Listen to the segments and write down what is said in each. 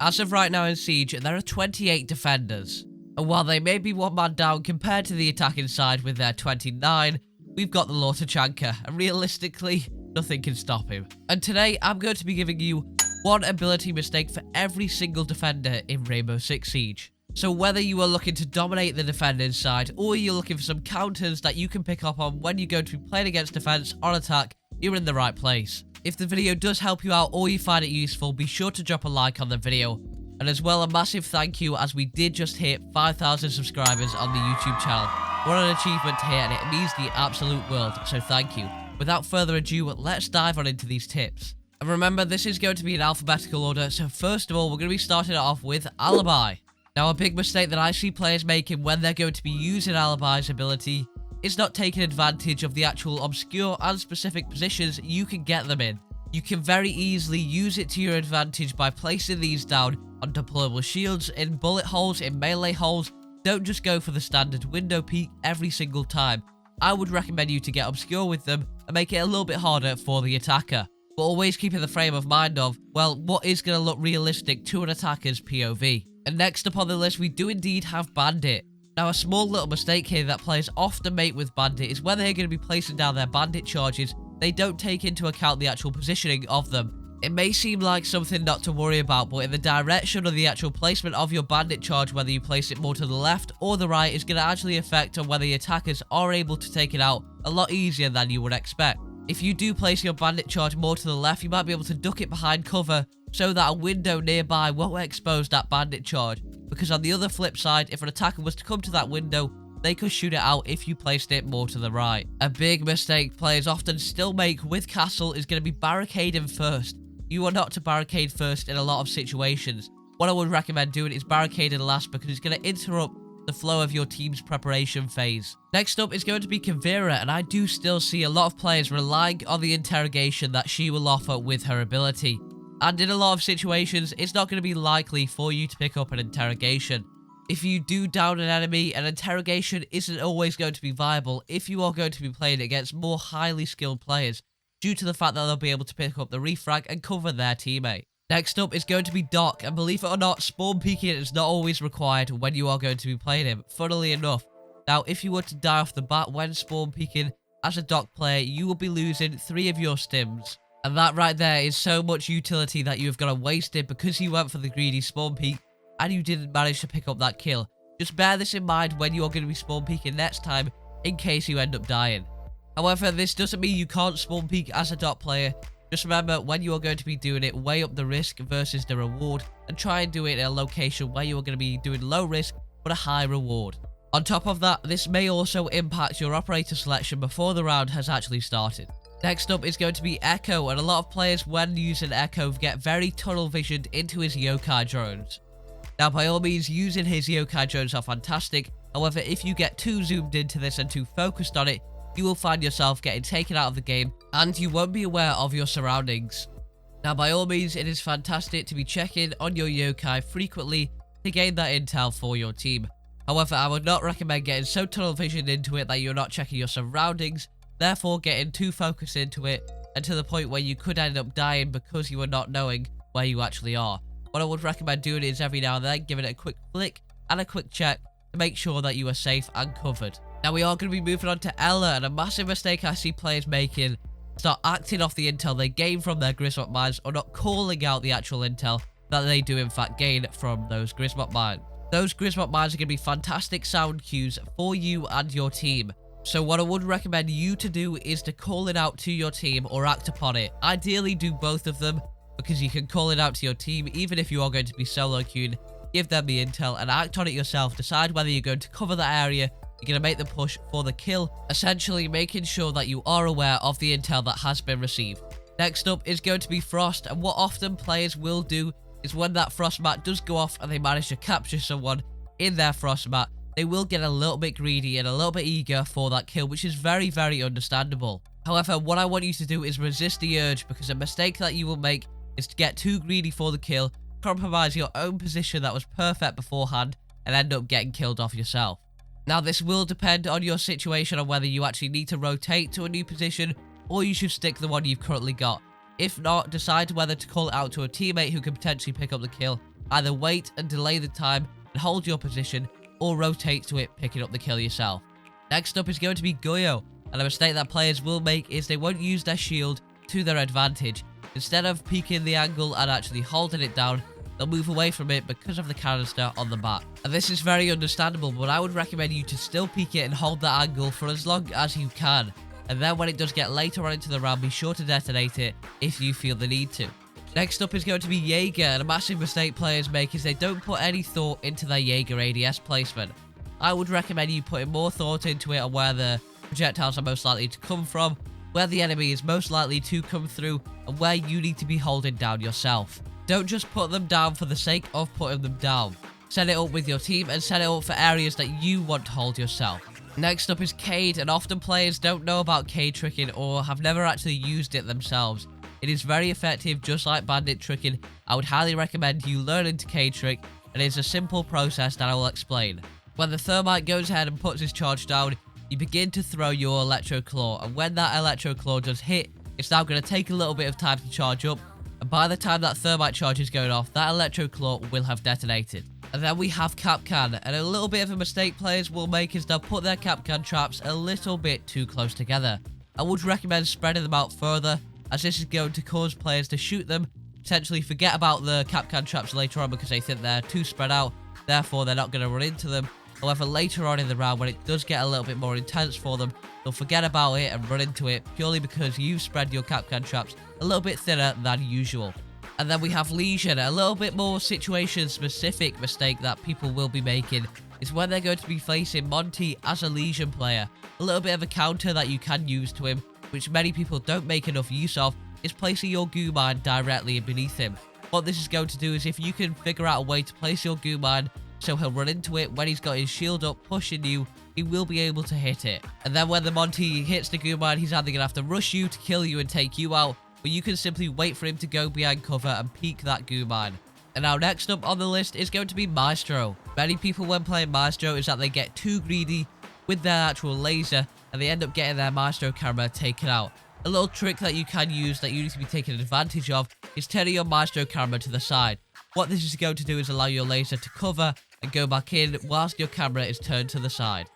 As of right now in Siege, there are 28 defenders. And while they may be one man down compared to the attacking side with their 29, we've got the Lortachanka, and realistically, nothing can stop him. And today, I'm going to be giving you one ability mistake for every single defender in Rainbow Six Siege. So whether you are looking to dominate the defending side, or you're looking for some counters that you can pick up on when you're going to be playing against defense on attack, you're in the right place. If the video does help you out or you find it useful, be sure to drop a like on the video. And as well, a massive thank you, as we did just hit 5,000 subscribers on the YouTube channel. What an achievement here, and it means the absolute world, so thank you. Without further ado, let's dive on into these tips. And remember, this is going to be in alphabetical order, so first of all, we're going to be starting it off with Alibi. Now, a big mistake that I see players making when they're going to be using Alibi's ability is not taking advantage of the actual obscure and specific positions you can get them in. You can very easily use it to your advantage by placing these down on deployable shields, in bullet holes, in melee holes. Don't just go for the standard window peek every single time. I would recommend you to get obscure with them and make it a little bit harder for the attacker. But always keep in the frame of mind of, well, what is going to look realistic to an attacker's POV. And next up on the list, we do indeed have Bandit. Now, a small little mistake here that players often make with Bandit is when they're going to be placing down their Bandit charges, they don't take into account the actual positioning of them. It may seem like something not to worry about, but in the direction or the actual placement of your Bandit charge, whether you place it more to the left or the right, is going to actually affect on whether the attackers are able to take it out a lot easier than you would expect. If you do place your Bandit charge more to the left, you might be able to duck it behind cover so that a window nearby won't expose that Bandit charge. Because on the other flip side, if an attacker was to come to that window, they could shoot it out if you placed it more to the right. A big mistake players often still make with Castle is going to be barricading first. You are not to barricade first in a lot of situations. What I would recommend doing is barricading last, because it's going to interrupt the flow of your team's preparation phase. Next up is going to be Kavira, and I do still see a lot of players relying on the interrogation that she will offer with her ability. And in a lot of situations, it's not going to be likely for you to pick up an interrogation. If you do down an enemy, an interrogation isn't always going to be viable if you are going to be playing against more highly skilled players, due to the fact that they'll be able to pick up the refrag and cover their teammate. Next up is going to be Doc, and believe it or not, spawn peeking is not always required when you are going to be playing him, funnily enough. Now, if you were to die off the bat when spawn peeking as a Doc player, you will be losing 3 of your stims. And that right there is so much utility that you have got to waste it because you went for the greedy spawn peek and you didn't manage to pick up that kill. Just bear this in mind when you are going to be spawn peeking next time, in case you end up dying. However, this doesn't mean you can't spawn peek as a Doc player. Just remember, when you are going to be doing it, weigh up the risk versus the reward, and try and do it in a location where you are going to be doing low risk but a high reward. On top of that, this may also impact your operator selection before the round has actually started. Next up is going to be Echo, and a lot of players when using Echo get very tunnel visioned into his yokai drones. Now, by all means, using his yokai drones are fantastic. However, if you get too zoomed into this and too focused on it, you will find yourself getting taken out of the game and you won't be aware of your surroundings. Now, by all means, it is fantastic to be checking on your yokai frequently to gain that intel for your team. However, I would not recommend getting so tunnel visioned into it that you're not checking your surroundings, therefore getting too focused into it, and to the point where you could end up dying because you are not knowing where you actually are. What I would recommend doing is every now and then giving it a quick flick and a quick check to make sure that you are safe and covered. Now, we are going to be moving on to Ella, and a massive mistake I see players making: start acting off the intel they gain from their Grismot mines, or not calling out the actual intel that they do in fact gain from those Grismot mines. Those Grismot mines are going to be fantastic sound cues for you and your team. So what I would recommend you to do is to call it out to your team or act upon it. Ideally, do both of them, because you can call it out to your team even if you are going to be solo queuing. Give them the intel and act on it yourself. Decide whether you're going to cover that area, you're going to make the push for the kill, essentially making sure that you are aware of the intel that has been received. Next up is going to be Frost, and what often players will do is when that Frost mat does go off and they manage to capture someone in their Frost mat, they will get a little bit greedy and a little bit eager for that kill, which is very, very understandable. However, what I want you to do is resist the urge, because a mistake that you will make is to get too greedy for the kill, compromise your own position that was perfect beforehand, and end up getting killed off yourself. Now, this will depend on your situation on whether you actually need to rotate to a new position, or you should stick to the one you've currently got. If not, decide whether to call it out to a teammate who can potentially pick up the kill, either wait and delay the time and hold your position, or rotate to it, picking up the kill yourself. Next up is going to be Goyo, and a mistake that players will make is they won't use their shield to their advantage. Instead of peeking the angle and actually holding it down, they'll move away from it because of the canister on the back. And this is very understandable, but I would recommend you to still peek it and hold that angle for as long as you can. And then when it does get later on into the round, be sure to detonate it if you feel the need to. Next up is going to be Jaeger, and a massive mistake players make is they don't put any thought into their Jaeger ADS placement. I would recommend you putting more thought into it on where the projectiles are most likely to come from, where the enemy is most likely to come through, and where you need to be holding down yourself. Don't just put them down for the sake of putting them down. Set it up with your team and set it up for areas that you want to hold yourself. Next up is Cade, and often players don't know about Cade tricking or have never actually used it themselves. It is very effective, just like bandit tricking. I would highly recommend you learning to Cade trick, and it's a simple process that I will explain. When the thermite goes ahead and puts his charge down, you begin to throw your electro claw, and when that electro claw does hit, it's now going to take a little bit of time to charge up, and by the time that thermite charge is going off, that electro claw will have detonated. And then we have Capcan, and a little bit of a mistake players will make is they'll put their Capcan traps a little bit too close together. I would recommend spreading them out further, as this is going to cause players to shoot them, potentially forget about the Capcan traps later on because they think they're too spread out, therefore they're not going to run into them. However, later on in the round, when it does get a little bit more intense for them, they'll forget about it and run into it purely because you've spread your Capcan traps a little bit thinner than usual. And then we have Legion, a little bit more situation-specific mistake that people will be making is when they're going to be facing Monty as a Legion player. A little bit of a counter that you can use to him, which many people don't make enough use of, is placing your goo mine directly beneath him. What this is going to do is if you can figure out a way to place your goo mine so he'll run into it when he's got his shield up pushing you, he will be able to hit it. And then when the Monty hits the goo mine, he's either going to have to rush you to kill you and take you out, but you can simply wait for him to go behind cover and peek that goo mine. And now next up on the list is going to be Maestro. Many people when playing Maestro is that they get too greedy with their actual laser and they end up getting their Maestro camera taken out. A little trick that you can use that you need to be taking advantage of is turning your Maestro camera to the side. What this is going to do is allow your laser to cover and go back in whilst your camera is turned to the side.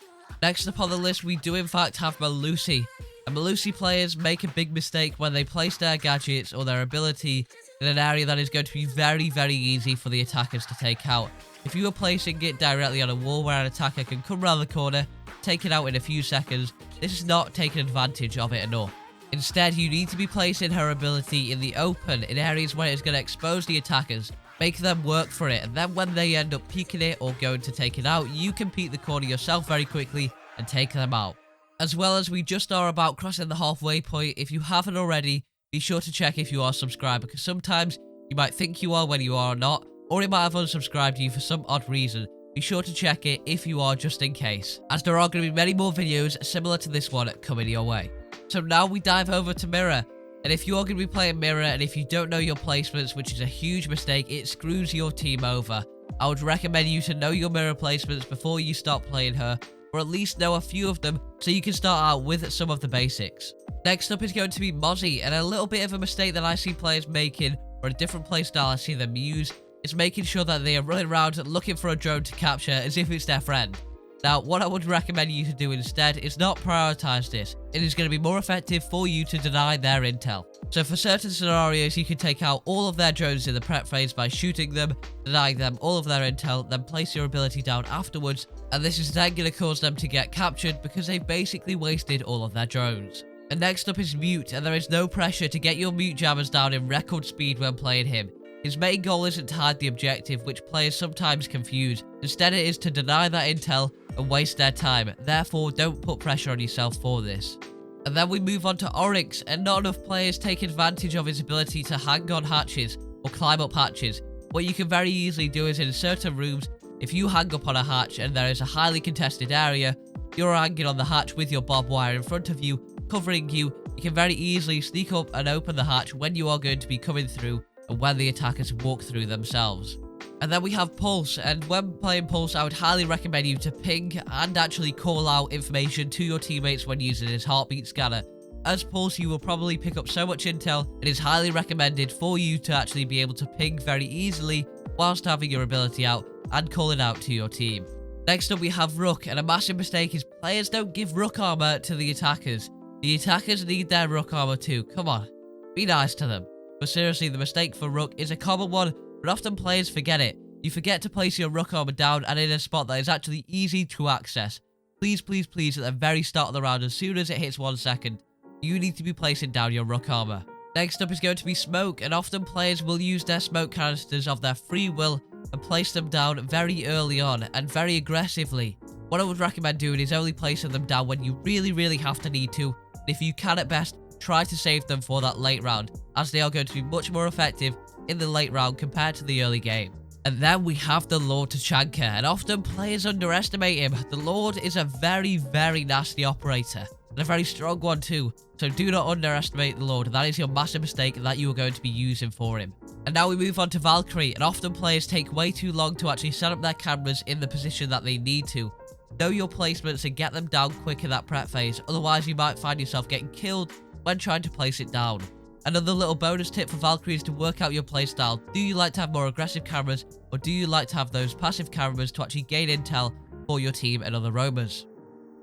Next up on the list we do in fact have Melusi. And Melusi players make a big mistake when they place their gadgets or their ability in an area that is going to be very, very easy for the attackers to take out. If you are placing it directly on a wall where an attacker can come around the corner, take it out in a few seconds, this is not taking advantage of it enough. Instead, you need to be placing her ability in the open, in areas where it's going to expose the attackers, make them work for it, and then when they end up peeking it or going to take it out, you can peek the corner yourself very quickly and take them out. As well as we just are about crossing the halfway point, if you haven't already, be sure to check if you are subscribed, because sometimes you might think you are when you are not, or it might have unsubscribed you for some odd reason. Be sure to check it if you are, just in case, as there are going to be many more videos similar to this one coming your way. So now we dive over to Mirror, and if you are going to be playing Mirror and if you don't know your placements, which is a huge mistake, it screws your team over. I would recommend you to know your Mirror placements before you start playing her, or at least know a few of them so you can start out with some of the basics. Next up is going to be Mozzie, and a little bit of a mistake that I see players making, or a different playstyle I see them use, is making sure that they are running around looking for a drone to capture as if it's their friend. Now, what I would recommend you to do instead is not prioritize this. It is going to be more effective for you to deny their intel. So for certain scenarios, you can take out all of their drones in the prep phase by shooting them, denying them all of their intel, then place your ability down afterwards, and this is then going to cause them to get captured because they've basically wasted all of their drones. And next up is Mute, and there is no pressure to get your Mute jammers down in record speed when playing him. His main goal isn't to hide the objective, which players sometimes confuse. Instead, it is to deny that intel and waste their time. Therefore, don't put pressure on yourself for this. And then we move on to Oryx, and not enough players take advantage of his ability to hang on hatches or climb up hatches. What you can very easily do is in certain rooms, if you hang up on a hatch and there is a highly contested area, you're hanging on the hatch with your barbed wire in front of you, covering you. You can very easily sneak up and open the hatch when you are going to be coming through and when the attackers walk through themselves. And then we have Pulse, and when playing Pulse, I would highly recommend you to ping and actually call out information to your teammates when using his heartbeat scanner. As Pulse, you will probably pick up so much intel, it is highly recommended for you to actually be able to ping very easily whilst having your ability out and calling out to your team. Next up we have Rook, and a massive mistake is players don't give Rook armor to the attackers. The attackers need their Rook armor too, come on, be nice to them. But seriously, the mistake for Rook is a common one, but often players forget it. You forget to place your Rook armor down and in a spot that is actually easy to access. Please, please, please, at the very start of the round, as soon as it hits 1 second, you need to be placing down your Rook armor. Next up is going to be Smoke, and often players will use their smoke canisters of their free will and place them down very early on and very aggressively. What I would recommend doing is only placing them down when you really have to need to. And if you can at best, try to save them for that late round, as they are going to be much more effective in the late round compared to the early game. And then we have the Lord Tachanka, and often players underestimate him. The Lord is a very nasty operator, and a very strong one too, so do not underestimate the Lord. That is your massive mistake that you are going to be using for him. And now we move on to Valkyrie, and often players take way too long to actually set up their cameras in the position that they need to. Know your placements and get them down quick in that prep phase, otherwise you might find yourself getting killed when trying to place it down. Another little bonus tip for Valkyrie is to work out your playstyle. Do you like to have more aggressive cameras, or do you like to have those passive cameras to actually gain intel for your team and other roamers?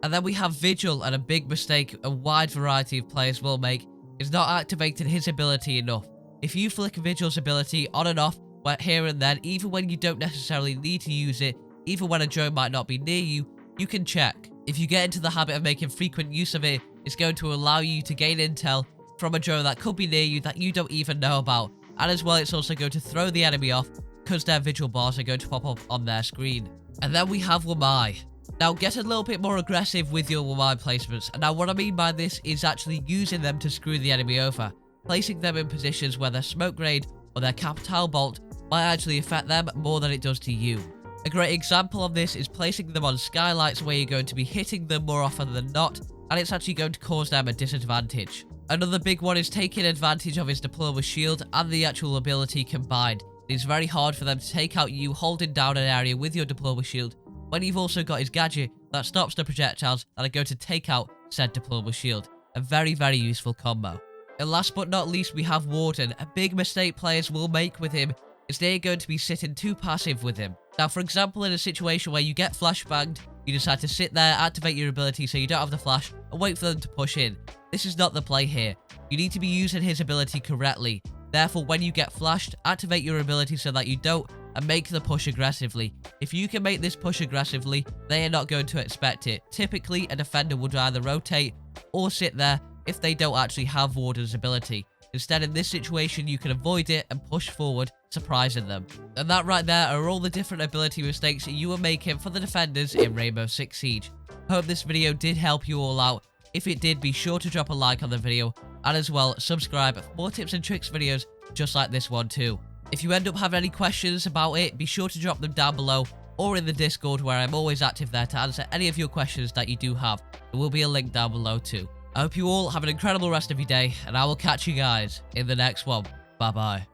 And then we have Vigil, and a big mistake a wide variety of players will make is not activating his ability enough. If you flick Vigil's ability on and off here and then, even when you don't necessarily need to use it, even when a drone might not be near you, you can check. If you get into the habit of making frequent use of it, it's going to allow you to gain intel from a drone that could be near you that you don't even know about. And as well, it's also going to throw the enemy off because their Vigil bars are going to pop up on their screen. And then we have Wamai. Now get a little bit more aggressive with your Wamai placements. And now what I mean by this is actually using them to screw the enemy over. Placing them in positions where their smoke grenade or their capital bolt might actually affect them more than it does to you. A great example of this is placing them on skylights where you're going to be hitting them more often than not, and it's actually going to cause them a disadvantage. Another big one is taking advantage of his deployable shield and the actual ability combined. It's very hard for them to take out you holding down an area with your deployable shield when you've also got his gadget that stops the projectiles that are going to take out said deployable shield. A very useful combo. And last but not least, we have Warden. A big mistake players will make with him is they're going to be sitting too passive with him. Now, for example, in a situation where you get flashbanged, you decide to sit there, activate your ability so you don't have the flash, and wait for them to push in. This is not the play here. You need to be using his ability correctly. Therefore, when you get flashed, activate your ability so that you don't, and make the push aggressively. If you can make this push aggressively, they are not going to expect it. Typically, a defender would either rotate or sit there if they don't actually have Warden's ability. Instead, in this situation, you can avoid it and push forward, surprising them. And that right there are all the different ability mistakes you are making for the defenders in Rainbow Six Siege. Hope this video did help you all out. If it did, be sure to drop a like on the video, and as well, subscribe for more tips and tricks videos just like this one too. If you end up having any questions about it, be sure to drop them down below or in the Discord, where I'm always active there to answer any of your questions that you do have. There will be a link down below too. I hope you all have an incredible rest of your day, and I will catch you guys in the next one. Bye bye.